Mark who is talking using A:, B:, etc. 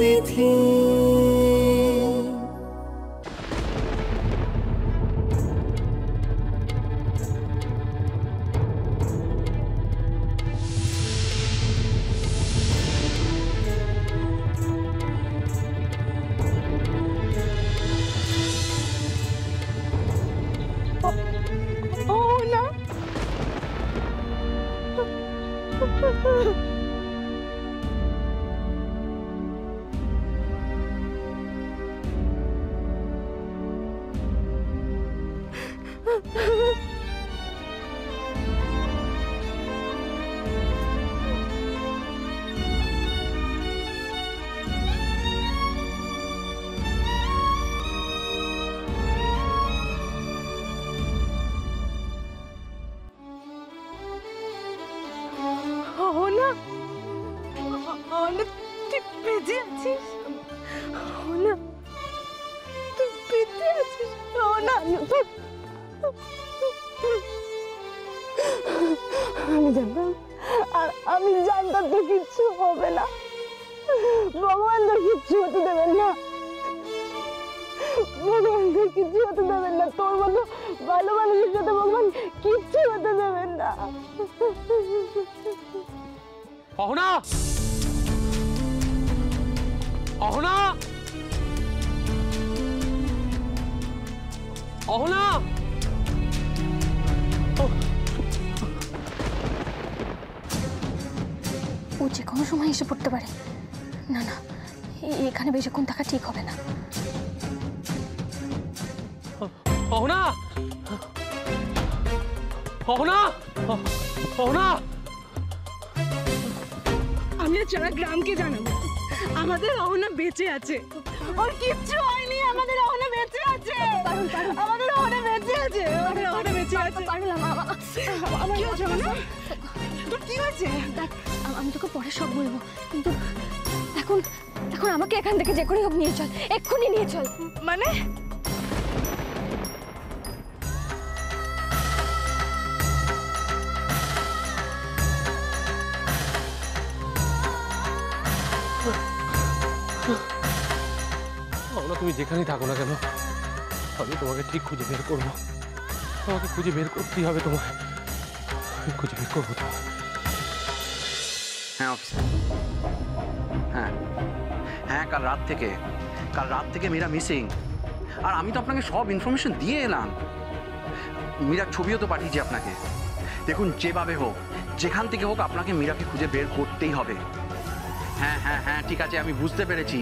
A: অতিথি।
B: আমি জানতাম তো কিচ্ছু হবে না, ভগবান তো কিচ্ছু হতে দেবেন না, ভগবান তো কিচ্ছু হতে দেবেন না, তোর মতো ভালো মানুষের সাথে ভগবান কিচ্ছু হতে দেবেন না।
C: অহনা, অহনা, অহনা,
D: ও যে কোনো সময় এসে পড়তে পারে। না না, এখানে বেশিক্ষণ থাকা ঠিক হবে না।
C: অহনা, অহনা, অহনা,
B: আমি সারা গ্রামকে জানাবো আমাদের অহনা বেঁচে আছে, ওর কিচ্ছু হয়নি, আমাদের অহনা বেঁচে আছে, আমাদের অহনা বেঁচে আছে, আমাদের অহনা বেঁচে আছে। কি হয়েছে অহনা? তোর কি হয়েছে?
D: আমি তোকে পরে সব বলবো, কিন্তু এখন এখন আমাকে এখান থেকে যে করে হোক নিয়ে চল, এক্ষুনি নিয়ে চল।
B: মানে
C: অহনা, তুমি যেখানেই থাকো না কেন আমি তোমাকে ঠিক খুঁজে বের করবো। আমাকে খুঁজে বের করতেই হবে তোমাকে, আমি খুঁজে বের করবো তোমাকে।
E: হ্যাঁ অফিসার, হ্যাঁ হ্যাঁ, কাল রাত থেকে মীরা মিসিং। আর আমি তো আপনাকে সব ইনফরমেশন দিয়ে এলাম, মীরার ছবিও তো পাঠিয়েছি আপনাকে। দেখুন, যেভাবে হোক যেখান থেকে হোক আপনাকে মীরাকে খুঁজে বের করতেই হবে। হ্যাঁ হ্যাঁ হ্যাঁ, ঠিক আছে, আমি বুঝতে পেরেছি।